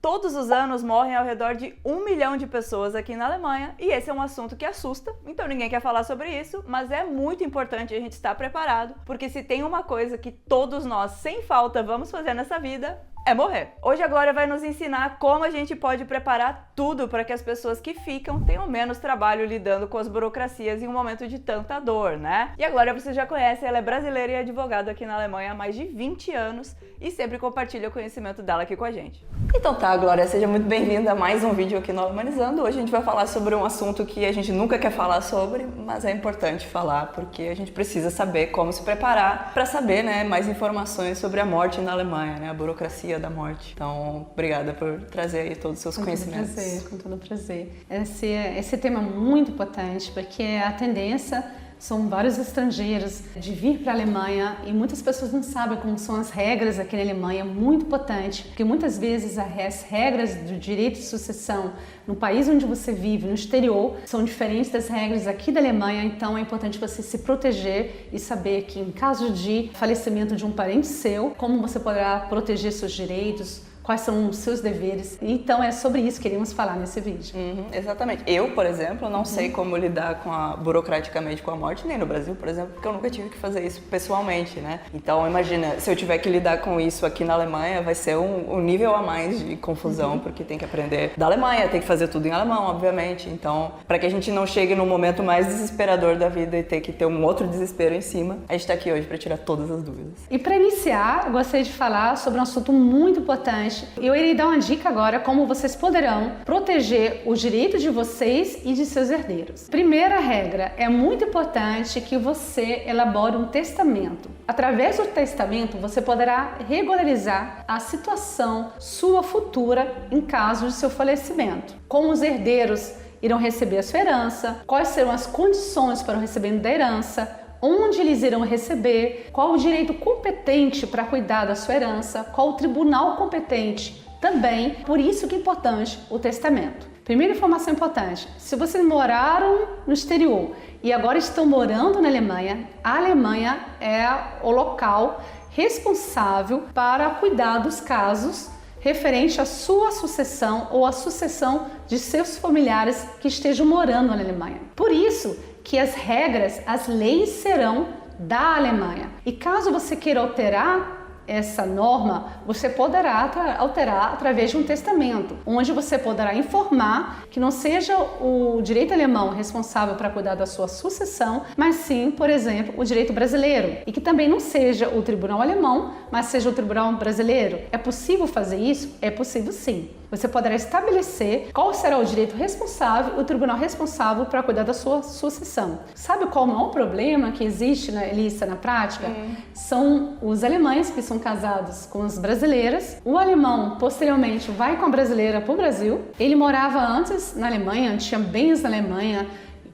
Todos os anos morrem ao redor de 1 milhão de pessoas aqui na Alemanha e esse é um assunto que assusta, então ninguém quer falar sobre isso, mas é muito importante a gente estar preparado, porque se tem uma coisa que todos nós, sem falta, vamos fazer nessa vida, é morrer. Hoje a Glória vai nos ensinar como a gente pode preparar tudo para que as pessoas que ficam tenham menos trabalho lidando com as burocracias em um momento de tanta dor, né? E a Glória você já conhece, ela é brasileira e advogada aqui na Alemanha há mais de 20 anos e sempre compartilha o conhecimento dela aqui com a gente. Então tá, Glória, seja muito bem-vinda a mais um vídeo aqui no Alemanizando. Hoje a gente vai falar sobre um assunto que a gente nunca quer falar sobre, mas é importante falar porque a gente precisa saber como se preparar para saber, né, mais informações sobre a morte na Alemanha, né, a burocracia da morte. Então, obrigada por trazer aí todos os seus conhecimentos. Com todo prazer. Esse tema é muito importante porque a tendência são vários estrangeiros de vir para a Alemanha e muitas pessoas não sabem como são as regras aqui na Alemanha, muito importante, porque muitas vezes as regras do direito de sucessão no país onde você vive, no exterior, são diferentes das regras aqui da Alemanha, então é importante você se proteger e saber que em caso de falecimento de um parente seu, como você poderá proteger seus direitos, quais são os seus deveres. Então é sobre isso que queremos falar nesse vídeo. Exatamente. Eu, por exemplo, não sei como lidar burocraticamente com a morte, nem no Brasil, por exemplo, porque eu nunca tive que fazer isso pessoalmente, né? Então imagina, se eu tiver que lidar com isso aqui na Alemanha, vai ser um nível a mais de confusão, porque tem que aprender da Alemanha, tem que fazer tudo em alemão, obviamente. Então, para que a gente não chegue no momento mais desesperador da vida e ter que ter um outro desespero em cima, a gente tá aqui hoje para tirar todas as dúvidas. E para iniciar, eu gostaria de falar sobre um assunto muito importante. Eu irei dar uma dica agora como vocês poderão proteger os direitos de vocês e de seus herdeiros. Primeira regra, é muito importante que você elabore um testamento. Através do testamento, você poderá regularizar a situação sua futura em caso de seu falecimento. Como os herdeiros irão receber a sua herança, quais serão as condições para o recebimento da herança, onde eles irão receber, qual o direito competente para cuidar da sua herança, qual o tribunal competente também. Por isso que é importante o testamento. Primeira informação importante, se vocês moraram no exterior e agora estão morando na Alemanha, a Alemanha é o local responsável para cuidar dos casos referente à sua sucessão ou à sucessão de seus familiares que estejam morando na Alemanha. Por isso que as regras, as leis serão da Alemanha. E caso você queira alterar essa norma, você poderá alterar através de um testamento, onde você poderá informar que não seja o direito alemão responsável para cuidar da sua sucessão, mas sim, por exemplo, o direito brasileiro. E que também não seja o tribunal alemão, mas seja o tribunal brasileiro. É possível fazer isso? É possível sim. Você poderá estabelecer qual será o direito responsável, o tribunal responsável para cuidar da sua sucessão. Sabe qual o maior problema que existe, Elissa, na prática? São os alemães que são casados com as brasileiras. O alemão, posteriormente, vai com a brasileira para o Brasil. Ele morava antes na Alemanha, tinha bens na Alemanha,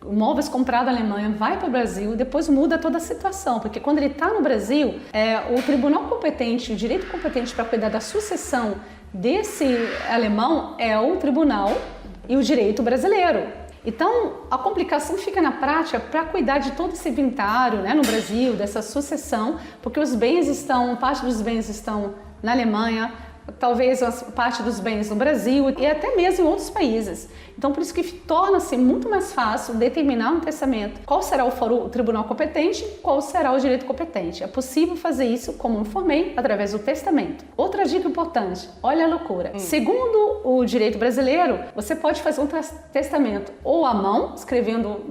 móveis comprados na Alemanha, vai para o Brasil e depois muda toda a situação, porque quando ele está no Brasil, o tribunal competente, o direito competente para cuidar da sucessão desse alemão é o tribunal e o direito brasileiro. Então, a complicação fica na prática para cuidar de todo esse inventário, né, no Brasil, dessa sucessão, porque parte dos bens estão na Alemanha, talvez parte dos bens no Brasil e até mesmo em outros países. Então, por isso que torna-se muito mais fácil determinar no testamento qual será o tribunal competente, qual será o direito competente. É possível fazer isso, como informei, através do testamento. Outra dica importante, olha a loucura. Segundo o direito brasileiro, você pode fazer um testamento ou à mão, escrevendo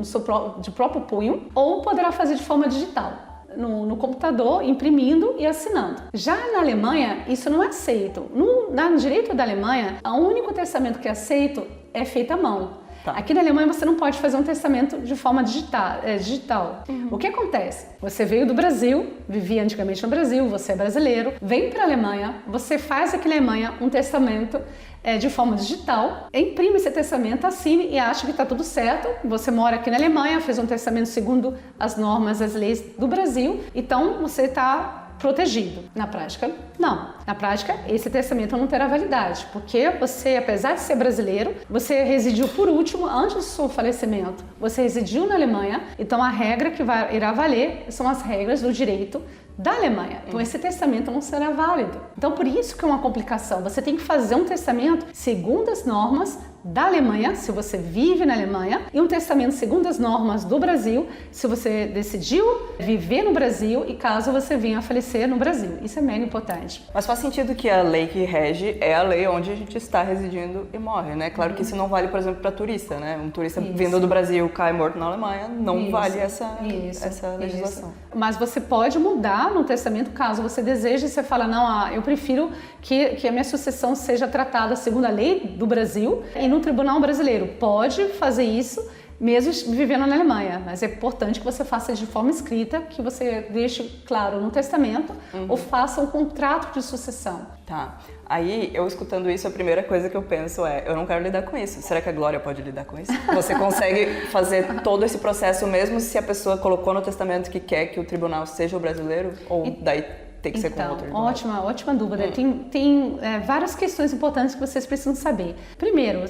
de próprio punho, ou poderá fazer de forma digital. No computador, imprimindo e assinando. Já na Alemanha, isso não é aceito. No direito da Alemanha, o único testamento que é aceito é feito à mão. Tá. Aqui na Alemanha você não pode fazer um testamento de forma digital. O que acontece? Você veio do Brasil, vivia antigamente no Brasil, você é brasileiro, vem para a Alemanha, você faz aqui na Alemanha um testamento de forma digital, imprime esse testamento, assine e acha que está tudo certo. Você mora aqui na Alemanha, fez um testamento segundo as normas, as leis do Brasil, então você está protegido. Na prática, não. Na prática, esse testamento não terá validade, porque você, apesar de ser brasileiro, você residiu por último antes do seu falecimento. Você residiu na Alemanha, então a regra que irá valer são as regras do direito da Alemanha. Então esse testamento não será válido. Então por isso que é uma complicação. Você tem que fazer um testamento segundo as normas da Alemanha, se você vive na Alemanha, e um testamento segundo as normas do Brasil, se você decidiu viver no Brasil e caso você venha a falecer no Brasil. Isso é mega importante. Mas faz sentido que a lei que rege é a lei onde a gente está residindo e morre, né? Claro que isso não vale, por exemplo, para turista, né? Um turista vindo do Brasil cai morto na Alemanha, não vale essa legislação. Mas você pode mudar no testamento caso você deseje, você fala, não, eu prefiro que a minha sucessão seja tratada segundo a lei do Brasil e no tribunal brasileiro. Pode fazer isso mesmo vivendo na Alemanha, mas é importante que você faça de forma escrita, que você deixe claro no testamento ou faça um contrato de sucessão. Tá. Aí, eu escutando isso, a primeira coisa que eu penso é, eu não quero lidar com isso. Será que a Glória pode lidar com isso? Você consegue fazer todo esse processo mesmo se a pessoa colocou no testamento que quer que o tribunal seja o brasileiro? Ou daí tem que ser com outro tribunal? Ótima dúvida. Tem várias questões importantes que vocês precisam saber. Primeiro,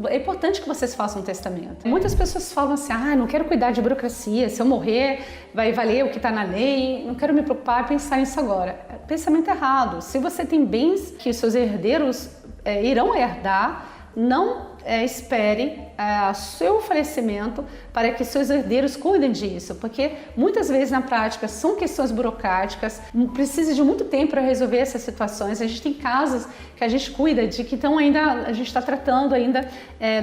é importante que vocês façam um testamento. Muitas pessoas falam assim, não quero cuidar de burocracia, se eu morrer vai valer o que está na lei, não quero me preocupar e pensar nisso agora. Pensamento errado. Se você tem bens que os seus herdeiros irão herdar, não espere seu falecimento para que seus herdeiros cuidem disso, porque muitas vezes na prática são questões burocráticas, precisa de muito tempo para resolver essas situações. A gente tem casos que a gente cuida de que a gente está tratando ainda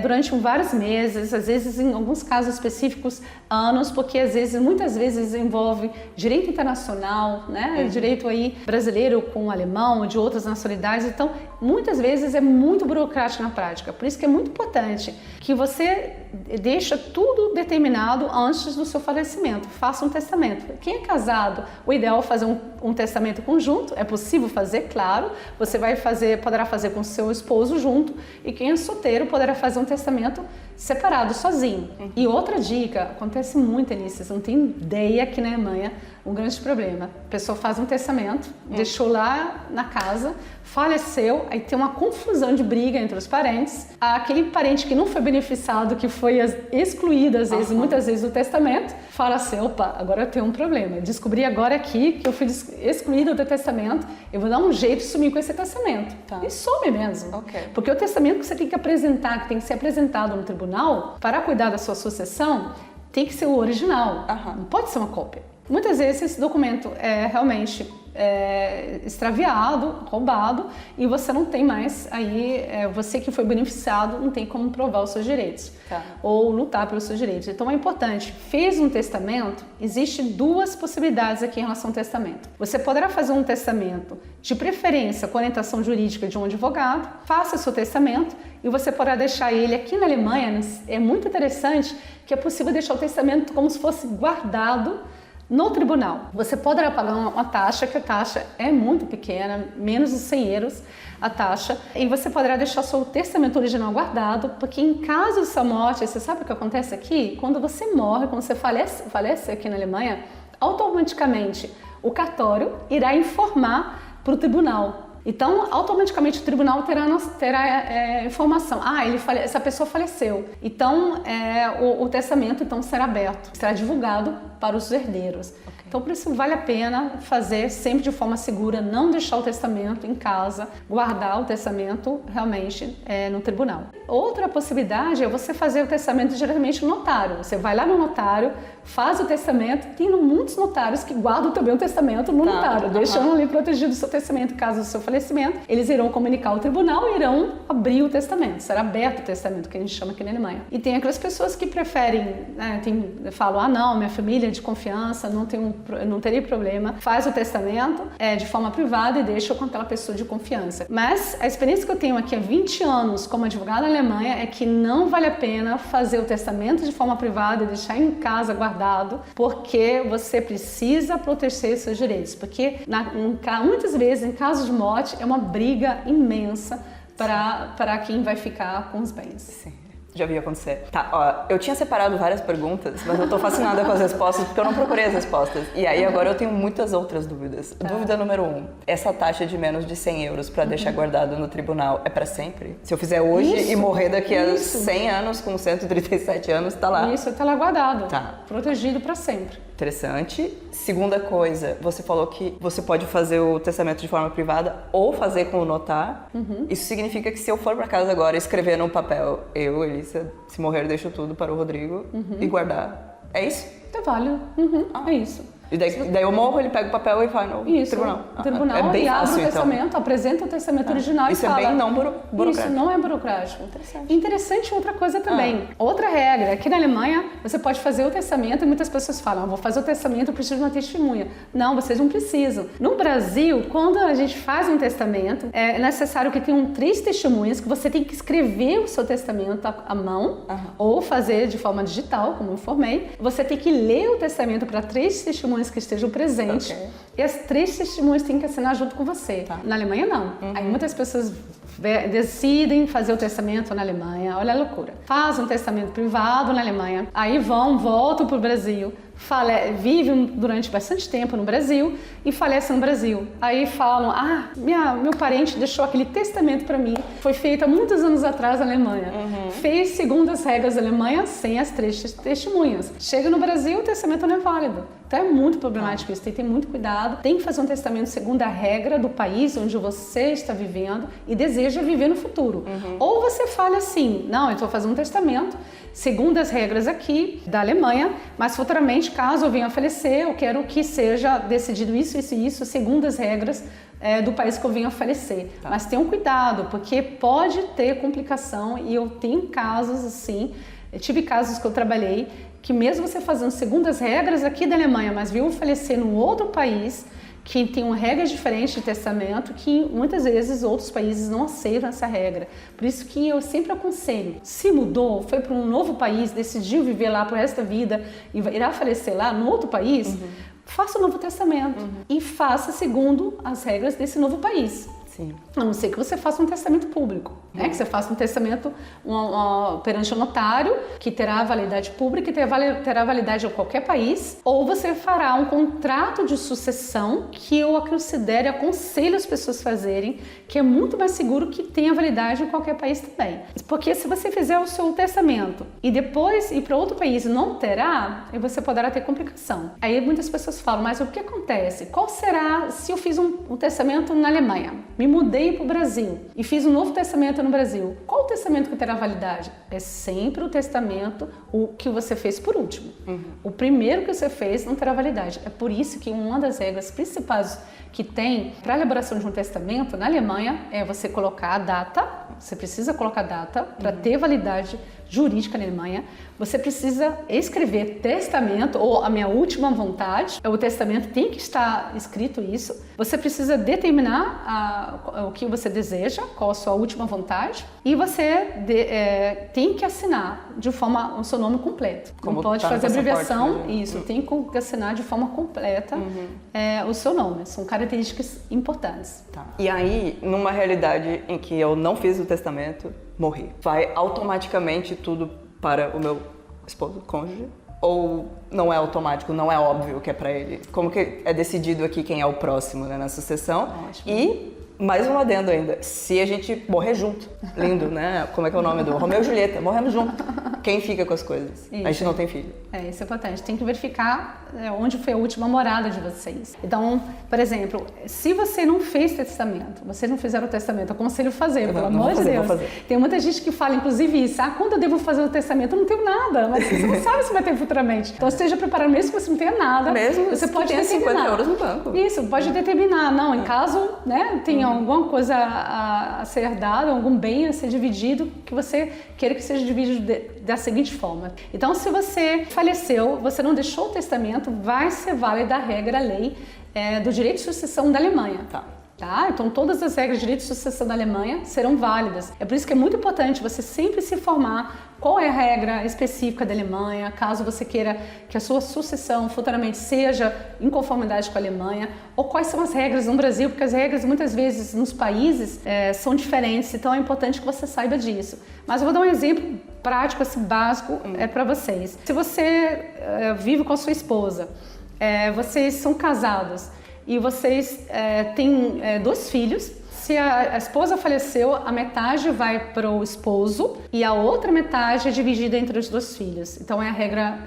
durante vários meses, às vezes em alguns casos específicos anos, porque muitas vezes envolve direito internacional, né? Direito aí brasileiro com alemão, de outras nacionalidades, então muitas vezes é muito burocrático na prática. Por isso que é muito importante que você deixa tudo determinado antes do seu falecimento. Faça um testamento. Quem é casado, o ideal é fazer um testamento conjunto. É possível fazer, claro. Você poderá fazer com seu esposo junto. E quem é solteiro poderá fazer um testamento separado, sozinho. E outra dica, acontece muito, Elis, vocês não têm ideia aqui na Alemanha, um grande problema. A pessoa faz um testamento, deixou lá na casa, faleceu, aí tem uma confusão de briga entre os parentes. Aquele parente que não foi beneficiado, que foi excluído, muitas vezes, do testamento, fala assim, opa, agora eu tenho um problema. Descobri agora aqui que eu fui excluído do testamento, eu vou dar um jeito de sumir com esse testamento. E some mesmo. Porque o testamento que você tem que apresentar, que tem que ser apresentado no tribunal, para cuidar da sua sucessão, tem que ser o original. Não pode ser uma cópia. Muitas vezes esse documento é realmente extraviado, roubado, e você não tem mais aí, você que foi beneficiado não tem como provar os seus direitos ou lutar pelos seus direitos. Então é importante, fez um testamento, existem duas possibilidades aqui em relação ao testamento. Você poderá fazer um testamento de preferência com orientação jurídica de um advogado, faça seu testamento e você poderá deixar ele aqui na Alemanha. É muito interessante que é possível deixar o testamento como se fosse guardado no tribunal. Você poderá pagar uma taxa, que a taxa é muito pequena, menos de 100 euros a taxa, e você poderá deixar seu testamento original guardado, porque em caso de sua morte, você sabe o que acontece aqui? Quando você morre, quando você falece aqui na Alemanha, automaticamente o cartório irá informar para o tribunal. Então, automaticamente o tribunal terá informação. Essa pessoa faleceu. Então, o testamento será aberto, será divulgado para os herdeiros. Então, por isso vale a pena fazer sempre de forma segura, não deixar o testamento em casa, guardar o testamento realmente no tribunal. Outra possibilidade é você fazer o testamento diretamente no notário. Você vai lá no notário, faz o testamento. Tem muitos notários que guardam também o testamento no notário, deixando ali protegido o seu testamento. Caso do seu falecimento, eles irão comunicar ao tribunal e irão abrir o testamento. Será aberto o testamento, que a gente chama aqui na Alemanha. E tem aquelas pessoas que preferem, falam, não, minha família é de confiança, não teria problema, faz o testamento de forma privada e deixa com aquela pessoa de confiança. Mas a experiência que eu tenho aqui há 20 anos como advogada na Alemanha é que não vale a pena fazer o testamento de forma privada e deixar em casa guardado, porque você precisa proteger seus direitos, porque muitas vezes em caso de morte é uma briga imensa para quem vai ficar com os bens. Sim. Já vi acontecer. Tá, ó, eu tinha separado várias perguntas, mas eu tô fascinada com as respostas porque eu não procurei as respostas. E aí agora eu tenho muitas outras dúvidas. Dúvida número 1. Essa taxa de menos de 100 euros pra deixar guardado no tribunal é pra sempre? Se eu fizer hoje e morrer daqui a 100 anos com 137 anos, tá lá. Isso, tá lá guardado. Tá. Protegido pra sempre. Interessante. Segunda coisa, você falou que você pode fazer o testamento de forma privada ou fazer com o notar. Isso significa que se eu for pra casa agora e escrever num papel, eu, Elissa, se morrer, deixo tudo para o Rodrigo e guardar. É isso? Tá válido. É isso. E daí eu morro, ele pega o papel e vai no tribunal. Tribunal É bem e abre fácil, o testamento, apresenta o testamento original e fala. Isso é bem não burocrático. Isso não é burocrático. Interessante outra coisa também. Outra regra, aqui na Alemanha, você pode fazer o testamento e muitas pessoas falam, vou fazer o testamento, eu preciso de uma testemunha. Não, vocês não precisam. No Brasil, quando a gente faz um testamento, é necessário que tenham 3 testemunhas, que você tem que escrever o seu testamento à mão ou fazer de forma digital, como eu informei. Você tem que ler o testamento para 3 testemunhas que estejam presentes e as 3 testemunhas têm que assinar junto com você. Na Alemanha não. Aí muitas pessoas decidem fazer o testamento na Alemanha, olha a loucura. Fazem um testamento privado na Alemanha, aí voltam para o Brasil, vivem durante bastante tempo no Brasil e falecem no Brasil. Aí falam, meu parente deixou aquele testamento para mim, foi feito há muitos anos atrás na Alemanha. Fez segundo as regras da Alemanha, sem as 3 testemunhas. Chega no Brasil, o testamento não é válido. Então é muito problemático isso, tem que ter muito cuidado. Tem que fazer um testamento segundo a regra do país onde você está vivendo e deseja viver no futuro. Ou você fala assim, não, eu estou fazendo um testamento segundo as regras aqui da Alemanha, mas futuramente, caso eu venha a falecer, eu quero que seja decidido isso, isso e isso, segundo as regras do país que eu venho a falecer. Mas tenham cuidado, porque pode ter complicação e eu tenho casos assim, eu tive casos que eu trabalhei que mesmo você fazendo segundo as regras aqui da Alemanha, mas viu falecer num outro país que tem uma regra diferente de testamento, que muitas vezes outros países não aceitam essa regra. Por isso que eu sempre aconselho, se mudou, foi para um novo país, decidiu viver lá pro resto da vida e irá falecer lá no outro país, faça um novo testamento e faça segundo as regras desse novo país. Sim. A não ser que você faça um testamento público, né? Que você faça um testamento perante o notário, que terá validade pública e terá validade em qualquer país, ou você fará um contrato de sucessão que eu aconselho as pessoas a fazerem, que é muito mais seguro, que tenha validade em qualquer país também. Porque se você fizer o seu testamento e depois ir para outro país e não terá, aí você poderá ter complicação. Aí muitas pessoas falam, mas o que acontece? Qual será se eu fiz um testamento na Alemanha? Me mudei para o Brasil e fiz um novo testamento no Brasil. Qual o testamento que terá validade? É sempre o testamento que você fez por último. O primeiro que você fez não terá validade. É por isso que uma das regras principais que tem para a elaboração de um testamento na Alemanha é você colocar a data, você precisa colocar a data para ter validade jurídica na Alemanha. Você precisa escrever testamento ou a minha última vontade. O testamento tem que estar escrito isso. Você precisa determinar o que você deseja, qual a sua última vontade, e você tem que assinar de forma o seu nome completo. Como não pode fazer abreviação, isso, tem que assinar de forma completa o seu nome. São características importantes. Tá. E aí, numa realidade em que eu não fiz o testamento, morri, vai automaticamente tudo para o meu esposo, cônjuge? Ou não é automático, não é óbvio que é para ele? Como que é decidido aqui quem é o próximo, né, na sucessão? Ótimo. E mais um adendo ainda, se a gente morrer junto, lindo, né? Como é que é o nome do Romeu e Julieta? Morremos junto. Quem fica com as coisas? Isso. A gente não tem filho. Isso é importante. Tem que verificar onde foi a última morada de vocês. Então, por exemplo, se você não fez testamento, vocês não fizeram o testamento, eu aconselho fazer, pelo amor de Deus. Tem muita gente que fala, inclusive, isso, quando eu devo fazer o testamento? Eu não tenho nada, mas você não sabe se vai ter futuramente. Então, esteja preparado, mesmo que você não tenha nada. Mesmo você pode tenha determinar. 50 euros no banco. Isso, pode determinar. Não, em caso, né, tenha alguma coisa a ser herdada, algum bem a ser dividido, que você queira que seja dividido da seguinte forma. Então, se você faleceu, você não deixou o testamento, vai ser válida a regra, a lei do direito de sucessão da Alemanha. Tá? Então, todas as regras de direito de sucessão da Alemanha serão válidas. É por isso que é muito importante você sempre se informar qual é a regra específica da Alemanha, caso você queira que a sua sucessão futuramente seja em conformidade com a Alemanha, ou quais são as regras no Brasil, porque as regras muitas vezes nos países são diferentes, então é importante que você saiba disso. Mas eu vou dar um exemplo prático, assim, básico para vocês. Se você vive com a sua esposa, vocês são casados e vocês têm 2 filhos, se a esposa faleceu, a metade vai para o esposo e a outra metade é dividida entre os 2 filhos. Então é a regra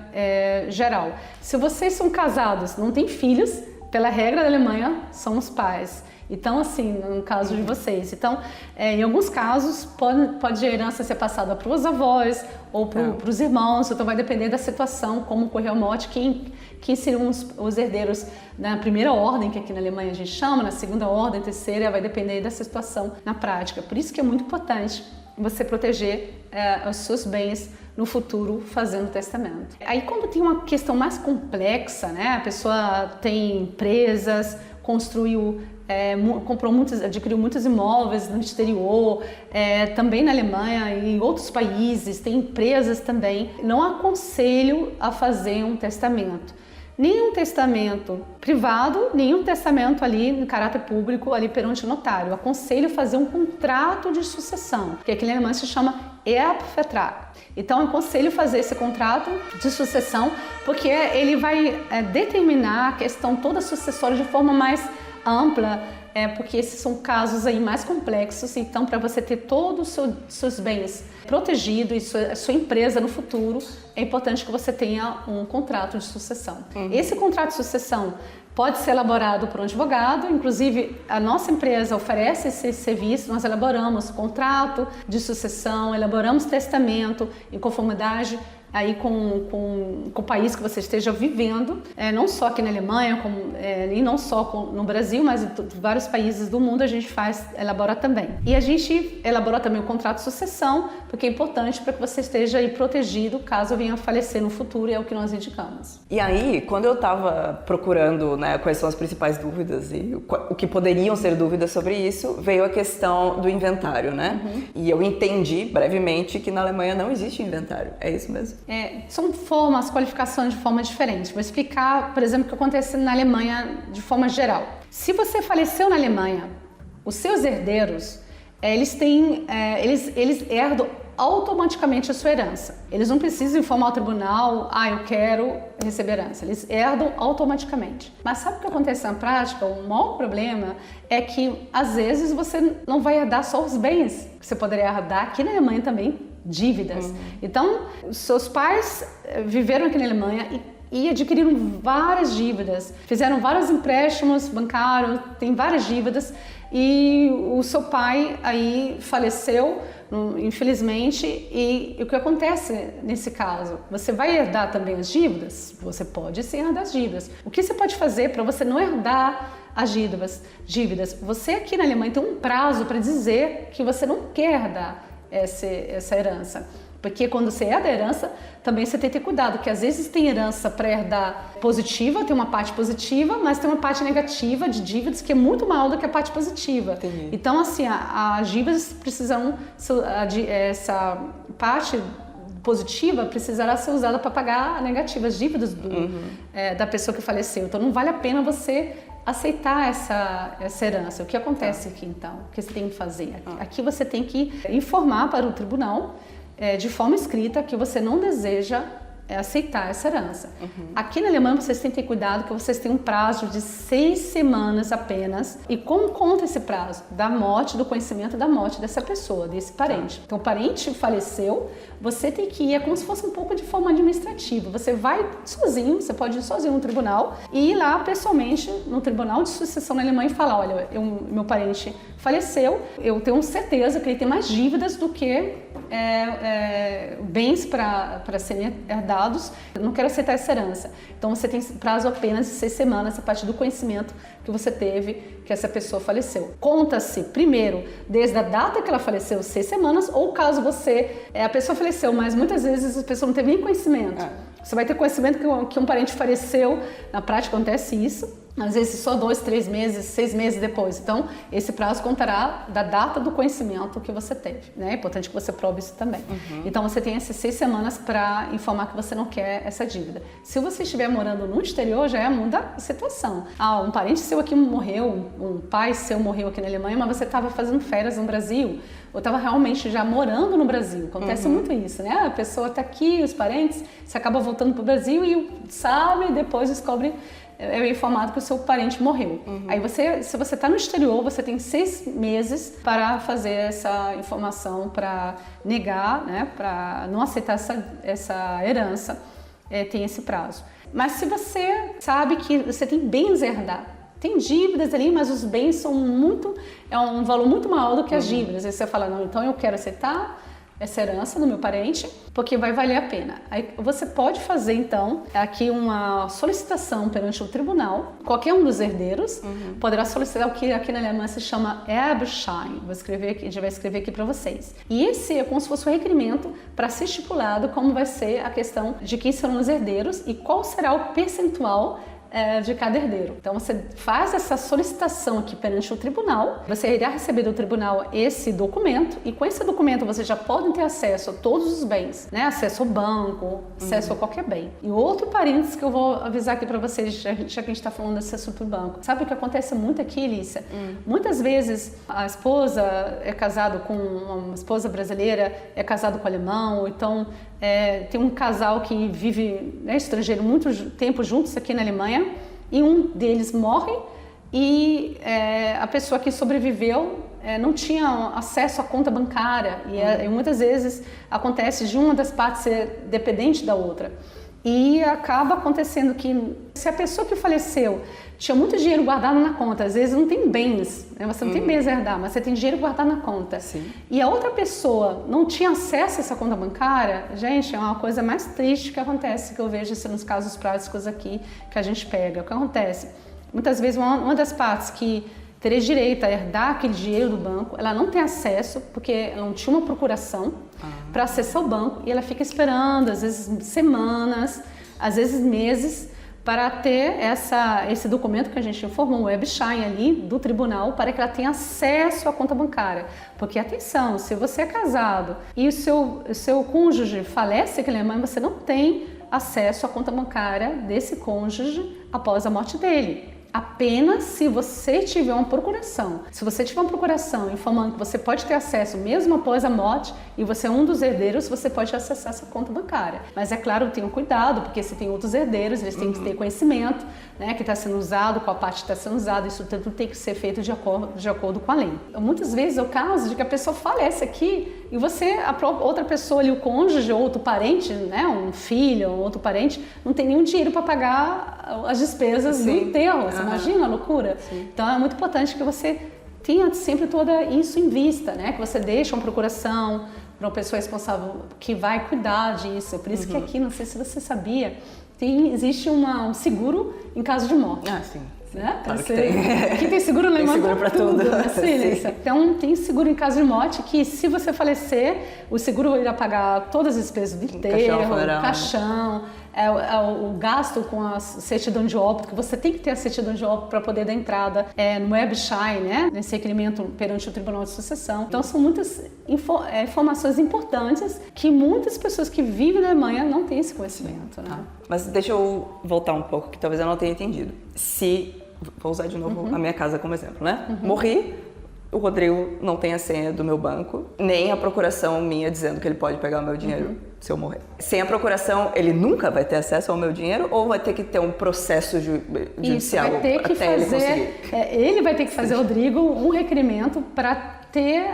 geral. Se vocês são casados, não têm filhos, pela regra da Alemanha, são os pais. Então, assim, no caso de vocês. Então, em alguns casos, pode a herança ser passada para os avós ou para os irmãos. Então, vai depender da situação, como ocorreu a morte, quem seriam os herdeiros na primeira ordem, que aqui na Alemanha a gente chama, na segunda ordem, terceira, vai depender da situação na prática. Por isso que é muito importante você proteger os seus bens no futuro fazendo testamento. Aí, quando tem uma questão mais complexa, né? A pessoa tem empresas, adquiriu muitos imóveis no exterior, também na Alemanha e em outros países, tem empresas também. Não aconselho a fazer um testamento. Nenhum testamento privado, nenhum testamento ali no caráter público, ali perante o notário. Eu aconselho fazer um contrato de sucessão, que aqui na Alemanha se chama Erbvertrag. Então, eu aconselho fazer esse contrato de sucessão, porque ele vai determinar a questão toda sucessória de forma mais ampla, porque esses são casos aí mais complexos. Então, para você ter todos os seus bens protegidos e sua empresa no futuro, é importante que você tenha um contrato de sucessão. Esse contrato de sucessão pode ser elaborado por um advogado, inclusive a nossa empresa oferece esse serviço, nós elaboramos contrato de sucessão, elaboramos testamento em conformidade aí com o país que você esteja vivendo, não só aqui na Alemanha, e não só no Brasil, mas em vários países do mundo a gente elabora também. E a gente elabora também o contrato de sucessão, porque é importante para que você esteja aí protegido caso venha a falecer no futuro, e é o que nós indicamos. E aí, quando eu estava procurando, né, quais são as principais dúvidas e o que poderiam ser dúvidas sobre isso, veio a questão do inventário, né? E eu entendi brevemente que na Alemanha não existe inventário, é isso mesmo? São formas, qualificações de forma diferente. Vou explicar, por exemplo, o que acontece na Alemanha de forma geral. Se você faleceu na Alemanha, os seus herdeiros, eles herdam automaticamente a sua herança. Eles não precisam informar ao tribunal, eu quero receber herança. Eles herdam automaticamente. Mas sabe o que acontece na prática? O maior problema é que, às vezes, você não vai herdar só os bens. Você poderia herdar aqui na Alemanha também dívidas. Então, seus pais viveram aqui na Alemanha e adquiriram várias dívidas, fizeram vários empréstimos bancários, tem várias dívidas, e o seu pai aí faleceu, infelizmente, e o que acontece nesse caso? Você vai herdar também as dívidas? Você pode sim herdar as dívidas. O que você pode fazer para você não herdar as dívidas? Você aqui na Alemanha tem um prazo para dizer que você não quer herdar essa herança. Porque quando você herda a herança, também você tem que ter cuidado, que às vezes tem herança para herdar positiva, tem uma parte positiva, mas tem uma parte negativa de dívidas que é muito maior do que a parte positiva. Entendi. Então, assim, as dívidas precisarão, essa parte positiva precisará ser usada para pagar a negativa, as dívidas da pessoa que faleceu. Então, não vale a pena você aceitar essa herança. O que acontece aqui, então? O que você tem que fazer? Aqui você tem que informar para o tribunal, de forma escrita, que você não deseja aceitar essa herança. Aqui na Alemanha vocês têm que ter cuidado que vocês têm um prazo de 6 semanas apenas. E como conta esse prazo? Da morte, do conhecimento da morte dessa pessoa, desse parente. Então o parente faleceu, você tem que ir, como se fosse um pouco de forma administrativa. Você vai sozinho, você pode ir sozinho no tribunal e ir lá pessoalmente no tribunal de sucessão na Alemanha e falar, olha, meu parente faleceu, eu tenho certeza que ele tem mais dívidas do que bens para serem herdados, eu não quero aceitar essa herança. Então você tem prazo apenas de 6 semanas a partir do conhecimento que você teve que essa pessoa faleceu. Conta-se primeiro desde a data que ela faleceu, 6 semanas, ou caso a pessoa faleceu, mas muitas vezes a pessoa não teve nem conhecimento. Você vai ter conhecimento que um parente faleceu, na prática acontece isso, às vezes só 2, 3 meses, 6 meses depois. Então, esse prazo contará da data do conhecimento que você teve, né? É importante que você prove isso também. Então, você tem essas 6 semanas para informar que você não quer essa dívida. Se você estiver morando no exterior, já muda a situação. Um parente seu aqui morreu, um pai seu morreu aqui na Alemanha, mas você estava fazendo férias no Brasil, ou estava realmente já morando no Brasil. Acontece muito isso, né? A pessoa está aqui, os parentes, você acaba voltando para o Brasil e sabe, depois descobre, é informado que o seu parente morreu. Aí se você está no exterior, você tem 6 meses para fazer essa informação, para negar, né? Para não aceitar essa herança, tem esse prazo. Mas se você sabe que você tem bens herdados, tem dívidas ali, mas os bens são um valor muito maior do que as dívidas. Aí você fala, não, então eu quero aceitar essa herança do meu parente, porque vai valer a pena. Aí você pode fazer, então, aqui uma solicitação perante o tribunal. Qualquer um dos herdeiros poderá solicitar o que aqui na Alemanha se chama Erbschein. A gente vai escrever aqui para vocês. E esse é como se fosse um requerimento para ser estipulado como vai ser a questão de quem serão os herdeiros e qual será o percentual de cada herdeiro. Então você faz essa solicitação aqui perante o tribunal, você irá receber do tribunal esse documento e com esse documento você já pode ter acesso a todos os bens, né? Acesso ao banco, acesso a qualquer bem. E outro parênteses que eu vou avisar aqui para vocês, já que a gente está falando desse assunto do banco. Sabe o que acontece muito aqui, Lícia? Muitas vezes a esposa é casada com uma esposa brasileira, é casado com alemão, ou então tem um casal que vive, né, estrangeiro muito tempo juntos aqui na Alemanha e um deles morre e a pessoa que sobreviveu não tinha acesso à conta bancária e muitas vezes acontece de uma das partes ser dependente da outra. E acaba acontecendo que se a pessoa que faleceu tinha muito dinheiro guardado na conta, às vezes não tem bens, né? Você não tem bens a herdar, mas você tem dinheiro guardado na conta. Sim. E a outra pessoa não tinha acesso a essa conta bancária, gente, é uma coisa mais triste que acontece, que eu vejo assim, nos casos práticos aqui que a gente pega. O que acontece? Muitas vezes uma das partes que teria direito a herdar aquele dinheiro do banco, ela não tem acesso, porque ela não tinha uma procuração para acessar o banco e ela fica esperando, às vezes semanas, às vezes meses, para ter esse documento que a gente informou, o Erbschein ali do tribunal, para que ela tenha acesso à conta bancária. Porque, atenção, se você é casado e o seu cônjuge falece aqui na Alemanha, você não tem acesso à conta bancária desse cônjuge após a morte dele. Apenas se você tiver uma procuração. Se você tiver uma procuração informando que você pode ter acesso mesmo após a morte e você é um dos herdeiros, você pode acessar essa conta bancária. Mas é claro, tenham cuidado, porque se tem outros herdeiros, eles têm que ter conhecimento, né, que está sendo usado, qual parte está sendo usada, isso tudo tem que ser feito de acordo com a lei. Muitas vezes é o caso de que a pessoa falece aqui e outra pessoa ali, o cônjuge ou outro parente, né, um filho ou outro parente, não tem nenhum dinheiro para pagar as despesas do enterro. Você imagina a loucura? Sim. Então é muito importante que você tenha sempre tudo isso em vista, né? Que você deixe uma procuração para uma pessoa responsável que vai cuidar disso. Por isso que aqui, não sei se você sabia, existe um seguro em caso de morte. Ah, sim. Né? Claro que tem. Aqui tem seguro na Tem seguro para tudo. Então tem seguro em caso de morte que se você falecer, o seguro irá pagar todas as despesas do enterro, caixão, o gasto com a certidão de óbito, que você tem que ter a certidão de óbito para poder dar entrada no Erbschein, né? Nesse requerimento perante o Tribunal de Sucessão. Então são muitas informações importantes que muitas pessoas que vivem na Alemanha não têm esse conhecimento. Né? Mas deixa eu voltar um pouco, que talvez eu não tenha entendido. Vou usar de novo a minha casa como exemplo, né? Morri, o Rodrigo não tem a senha do meu banco, nem a procuração minha dizendo que ele pode pegar o meu dinheiro se eu morrer. Sem a procuração, ele nunca vai ter acesso ao meu dinheiro ou vai ter que ter um processo judicial até ele conseguir? Ele vai ter que fazer, Rodrigo, um requerimento para ter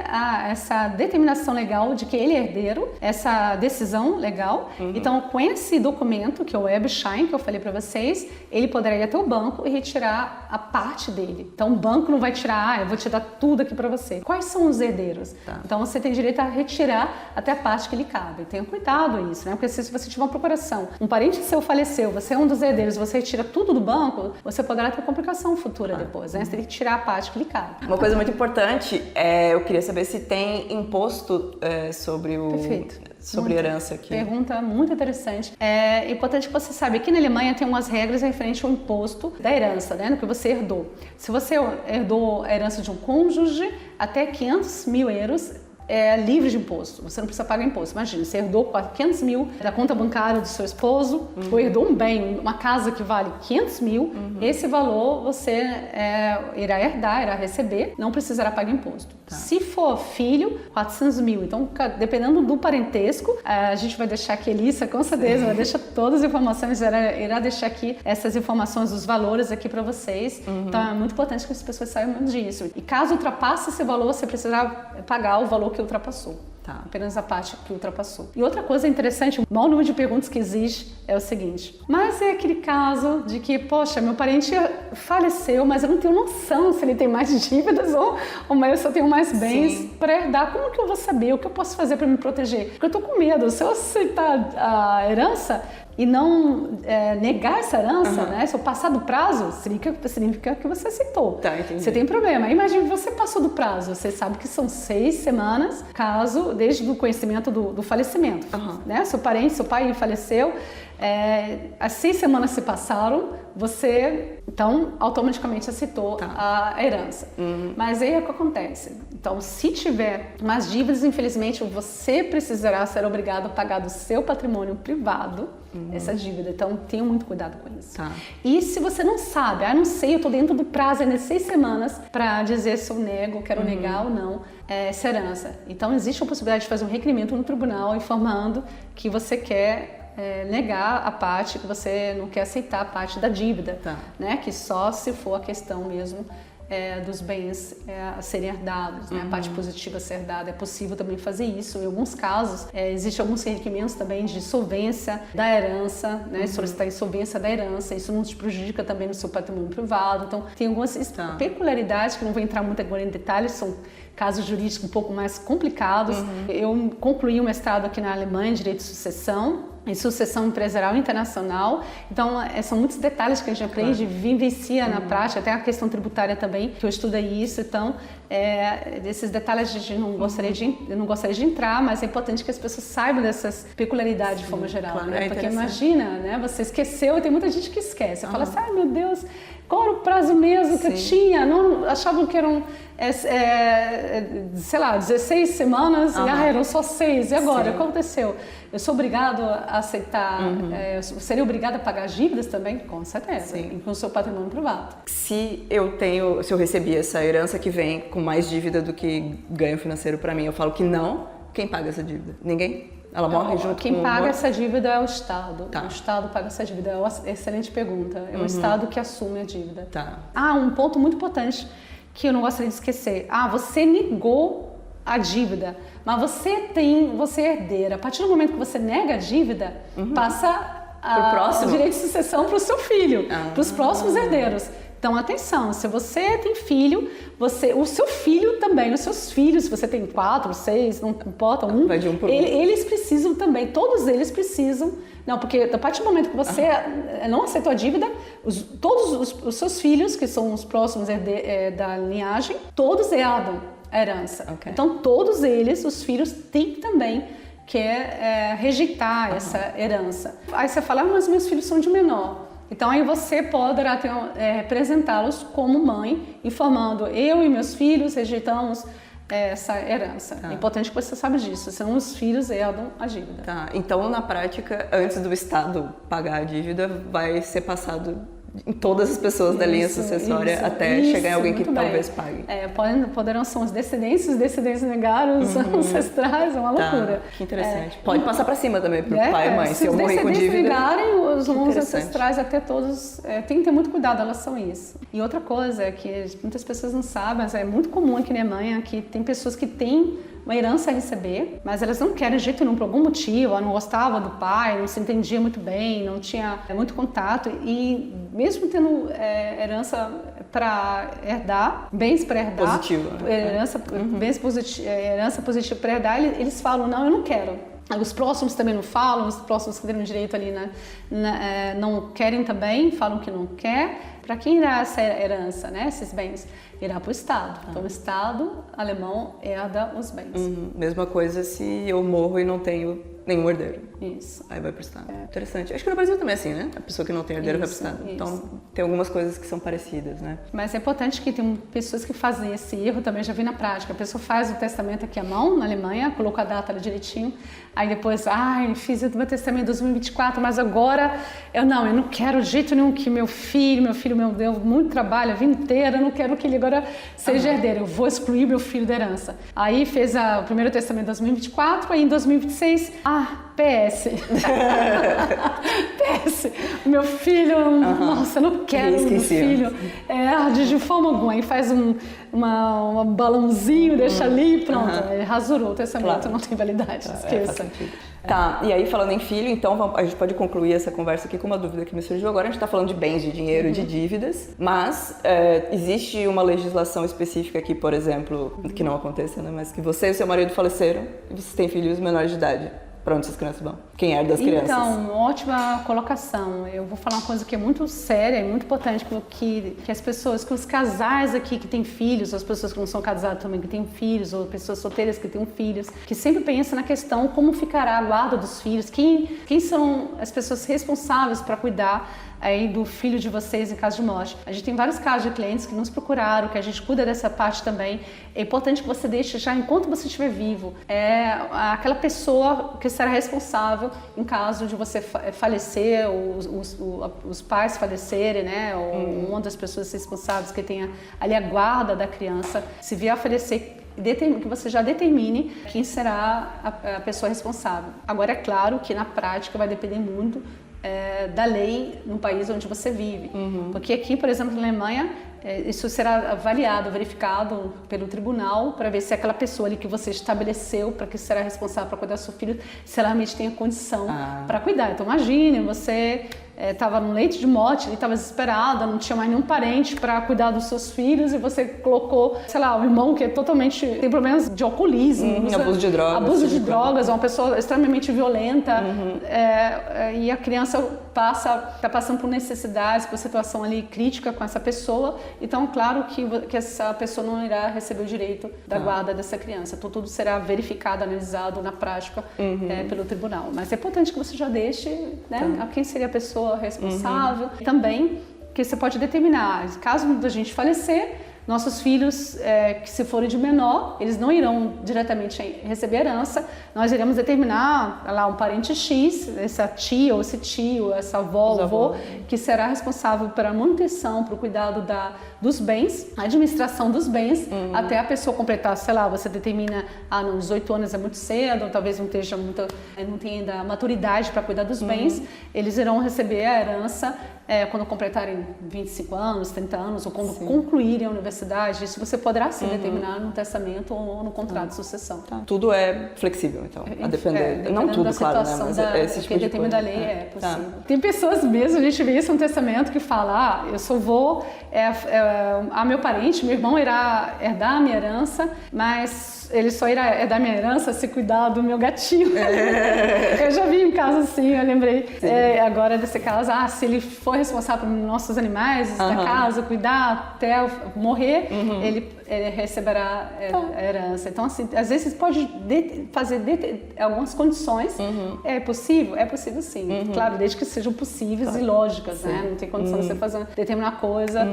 essa determinação legal de que ele é herdeiro, essa decisão legal. Então, com esse documento, que é o Erbschein, que eu falei para vocês, ele poderá ir até o banco e retirar a parte dele. Então, o banco não vai tirar, eu vou te dar tudo aqui para você. Quais são os herdeiros? Então, você tem direito a retirar até a parte que lhe cabe. Tenha cuidado isso, né? Porque se você tiver uma procuração, um parente seu faleceu, você é um dos herdeiros, você retira tudo do banco, você poderá ter complicação futura depois, né? Você tem que tirar a parte que lhe cabe. Uma coisa muito importante é Eu queria saber se tem imposto sobre sobre herança aqui. Pergunta muito interessante. É importante que você saiba, aqui na Alemanha tem umas regras referentes ao imposto da herança, né, no que você herdou. Se você herdou a herança de um cônjuge, até 500 mil euros é livre de imposto, você não precisa pagar imposto. Imagina, você herdou 500 mil da conta bancária do seu esposo, ou herdou um bem, uma casa que vale 500 mil, esse valor você irá herdar, irá receber, não precisará pagar imposto. Tá. Se for filho, 400 mil. Então, dependendo do parentesco, a gente vai deixar aqui, Elissa, com certeza, vai deixar todas as informações, irá deixar aqui essas informações, os valores aqui para vocês. Então, é muito importante que as pessoas saibam disso. E caso ultrapasse esse valor, você precisará pagar o valor que ultrapassou. Tá. Apenas a parte que ultrapassou. E outra coisa interessante, o maior número de perguntas que existe é o seguinte: mas é aquele caso de que, poxa, meu parente faleceu, mas eu não tenho noção se ele tem mais dívidas ou se eu tenho mais bens para herdar. Como que eu vou saber? O que eu posso fazer para me proteger? Porque eu tô com medo. Se eu aceitar a herança e não negar essa herança, né? Se eu passar do prazo, significa que você aceitou. Tá, entendi. Você tem problema. Imagina que você passou do prazo. Você sabe que são 6 semanas, desde o conhecimento do falecimento. Né? Seu pai faleceu, as 6 semanas se passaram, você, então, automaticamente aceitou a herança. Mas aí é o que acontece. Então, se tiver mais dívidas, infelizmente, você precisará ser obrigado a pagar do seu patrimônio privado essa dívida. Então, tenha muito cuidado com isso. Tá. E se você não sabe, não sei, eu estou dentro do prazo, ainda 6 semanas, para dizer se eu nego, quero negar ou não essa herança. Então, existe a possibilidade de fazer um requerimento no tribunal informando que você quer negar a parte, que você não quer aceitar a parte da dívida, né? Que só se for a questão mesmo dos bens a serem herdados, né? A parte positiva a ser herdada. É possível também fazer isso. Em alguns casos, existem alguns requerimentos também de solvência da herança, né? Solicitar insolvência da herança. Isso não te prejudica também no seu patrimônio privado. Então, tem algumas peculiaridades que não vou entrar muito agora em detalhes, são casos jurídicos um pouco mais complicados. Eu concluí um mestrado aqui na Alemanha em Direito de Sucessão, em Sucessão Empresarial Internacional. Então, são muitos detalhes que a gente aprende, vivencia na prática, até a questão tributária também, que eu estudei isso. Então, desses detalhes a gente não gostaria de entrar, mas é importante que as pessoas saibam dessas peculiaridades de forma geral. Claro, né? Porque imagina, né? Você esqueceu, e tem muita gente que esquece. Fala assim, ai meu Deus, qual era o prazo mesmo que eu tinha? Não, achavam que eram, sei lá, 16 semanas e eram só 6. E agora? O que aconteceu? Eu sou obrigado a aceitar, seria obrigado a pagar as dívidas também? Com certeza, com o seu patrimônio privado. Se eu recebi essa herança que vem com mais dívida do que ganho financeiro para mim, eu falo que não, quem paga essa dívida? Ninguém? Ela morre junto com... Quem paga essa dívida é o Estado. O Estado paga essa dívida. É uma excelente pergunta. É o Estado que assume a dívida. Um ponto muito importante que eu não gostaria de esquecer. Você negou a dívida, mas você é herdeira. A partir do momento que você nega a dívida, passa o direito de sucessão para o seu filho, para os próximos herdeiros. Então, atenção, se você tem filho, o seu filho também, os seus filhos, se você tem 4, 6, não importa, eles precisam também, todos eles precisam. Não, porque a partir do momento que você não aceitou a dívida, todos os seus filhos, que são os próximos da linhagem, todos herdam a herança. Então, todos eles, os filhos, têm também que rejeitar essa herança. Aí você fala, mas meus filhos são de menor. Então, aí você poderá representá-los como mãe, informando, eu e meus filhos rejeitamos essa herança. É importante que você saiba disso, senão os filhos herdam a dívida. Então, na prática, antes do Estado pagar a dívida, vai ser passado em todas as pessoas da linha sucessória até chegar em alguém que talvez pague. Poderão ser os descendentes negaram, os ancestrais, é uma loucura. Que interessante. Pode passar para cima também pro pai e mãe, se eu morrer com dívida. Se os descendentes negarem, os ancestrais até todos, tem que ter muito cuidado em relação a isso. E outra coisa que muitas pessoas não sabem, mas é muito comum aqui na Alemanha, que tem pessoas que têm uma herança a receber, mas elas não querem de jeito nenhum por algum motivo, ela não gostava do pai, não se entendia muito bem, não tinha muito contato, e mesmo tendo herança para herdar, bens para herdar, herança positiva para herdar, eles falam, não, eu não quero. Os próximos também não falam, os próximos que têm direito ali não querem também, falam que não quer. Para quem irá essa herança, né, esses bens? Irá para o Estado. Então, o Estado alemão herda os bens. Mesma coisa se eu morro e não tenho nenhum herdeiro. Isso. Aí vai pro Estado. Interessante. Acho que no Brasil também é assim, né? A pessoa que não tem herdeiro vai pro Estado. Então, tem algumas coisas que são parecidas, né? Mas é importante que tem pessoas que fazem esse erro, também já vi na prática. A pessoa faz o testamento aqui à mão, na Alemanha, colocou a data ali direitinho, aí depois, fiz o meu testamento em 2024, mas agora eu não quero de jeito nenhum que meu filho me deu muito trabalho a vida inteira, eu não quero que ele agora seja herdeiro, eu vou excluir meu filho da herança. Aí fez o primeiro testamento em 2024, aí em 2026, PS. PS. Meu filho, nossa, eu não quero meu filho. De forma alguma. Aí faz um balãozinho, deixa ali e pronto. Rasurou o testamento, não tem validade. Esqueça. Tá, e aí falando em filho, então a gente pode concluir essa conversa aqui com uma dúvida que me surgiu agora. A gente está falando de bens, de dinheiro, de dívidas, mas existe uma legislação específica aqui, por exemplo, que não aconteça, né? Mas que você e o seu marido faleceram e vocês têm filhos menores de idade. Para onde essas crianças vão? Quem herda as crianças? Então, ótima colocação. Eu vou falar uma coisa que é muito séria e muito importante, que as pessoas, que os casais aqui que têm filhos, ou as pessoas que não são casadas também que têm filhos, ou pessoas solteiras que têm filhos, que sempre pensam na questão como ficará a guarda dos filhos, quem são as pessoas responsáveis para cuidar aí do filho de vocês em caso de morte. A gente tem vários casos de clientes que nos procuraram, que a gente cuida dessa parte também. É importante que você deixe já enquanto você estiver vivo, aquela pessoa que será responsável em caso de você falecer, ou os pais falecerem, né, ou uma das pessoas responsáveis que tenha ali a guarda da criança, se vier a falecer, que você já determine quem será a pessoa responsável. Agora, é claro que na prática vai depender muito da lei no país onde você vive. Porque aqui, por exemplo, na Alemanha, isso será avaliado, verificado pelo tribunal para ver se aquela pessoa ali que você estabeleceu para que será responsável para cuidar do seu filho, se ela realmente tem a condição para cuidar. Então, imagine, você estava no leito de morte, ele estava desesperada, não tinha mais nenhum parente para cuidar dos seus filhos e você colocou, sei lá, um irmão que tem problemas de alcoolismo, abuso de drogas. Abuso de drogas, é uma pessoa extremamente violenta, e a criança está passando por necessidades, por situação ali crítica com essa pessoa, então claro que essa pessoa não irá receber o direito da guarda dessa criança. Então tudo será verificado, analisado na prática pelo tribunal. Mas é importante que você já deixe, né, a quem seria a pessoa responsável. Também que você pode determinar, caso da gente falecer, nossos filhos, que se forem de menor, eles não irão diretamente receber herança, nós iremos determinar lá um parente X, essa tia ou esse tio, essa avó, que será responsável pela manutenção, para o cuidado dos bens, a administração dos bens, até a pessoa completar, sei lá, você determina, não, 18 anos é muito cedo, ou talvez não tenha ainda maturidade para cuidar dos bens, eles irão receber a herança quando completarem 25 anos, 30 anos, ou quando concluírem a universidade. Isso você poderá sim determinar no testamento ou no contrato de sucessão. Tudo é flexível, então, a depender. Não tudo, da claro, né? Mas esse tipo de coisa. Da lei é possível. Tem pessoas mesmo, a gente vê isso no testamento, que fala, eu só vou, meu parente, meu irmão irá herdar a minha herança, mas ele só irá herdar minha herança se cuidar do meu gatinho. Eu já vi um caso assim, eu lembrei agora desse caso, se ele for responsável pelos nossos animais da casa, cuidar até morrer, ele receberá a herança. Então, assim, às vezes pode fazer algumas condições. É possível? É possível sim. Claro, desde que sejam possíveis e lógicas, né? Não tem condição de você fazer determinar coisa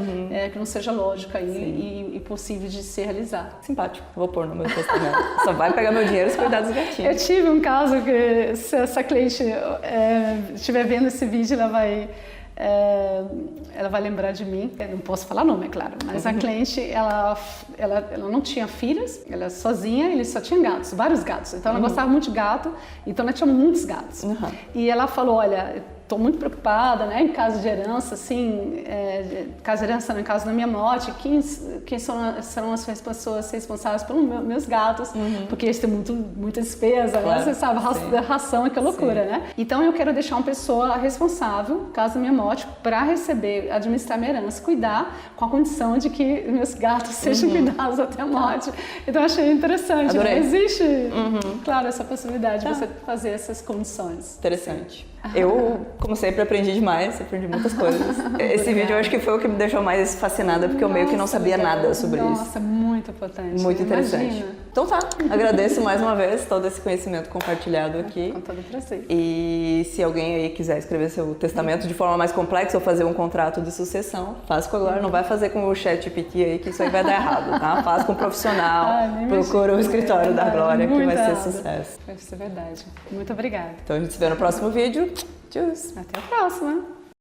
que não seja lógica e possível de se realizar. Simpático. Vou pôr no meu testamento. Só vai pegar meu dinheiro e cuidar dos gatinhos. Eu tive um caso que, se essa cliente estiver vendo esse vídeo, ela vai lembrar de mim. Eu não posso falar nome, é claro, mas a cliente, ela não tinha filhos, ela sozinha, ele só tinha gatos, vários gatos. Então ela gostava muito de gato, então ela tinha muitos gatos. E ela falou, olha, estou muito preocupada, né, em caso de herança, assim, caso de herança, no caso da minha morte, quem serão as pessoas responsáveis pelos meus gatos, porque eles têm muita despesa, claro, né? Você sabe, ração é que é loucura, né? Então eu quero deixar uma pessoa responsável, caso da minha morte, para receber, administrar minha herança, cuidar, com a condição de que meus gatos sejam cuidados até a morte. Então eu achei interessante, né? Existe, claro, essa possibilidade de você fazer essas condições. Interessante. Eu Como sempre, aprendi demais, aprendi muitas coisas. Esse vídeo eu acho que foi o que me deixou mais fascinada, porque eu meio que não sabia nada sobre isso. Nossa, muito potente. Muito interessante. Imagina. Então tá, agradeço mais uma vez todo esse conhecimento compartilhado aqui. Com todo prazer. E se alguém aí quiser escrever seu testamento de forma mais complexa ou fazer um contrato de sucessão, faz com a Glória, não vai fazer com o ChatGPT aí, que isso aí vai dar errado, tá? Faz com um profissional, procura o escritório da Glória, que vai ser sucesso. Isso é verdade. Muito obrigada. Então a gente se vê no próximo vídeo. Tchau! Até a próxima!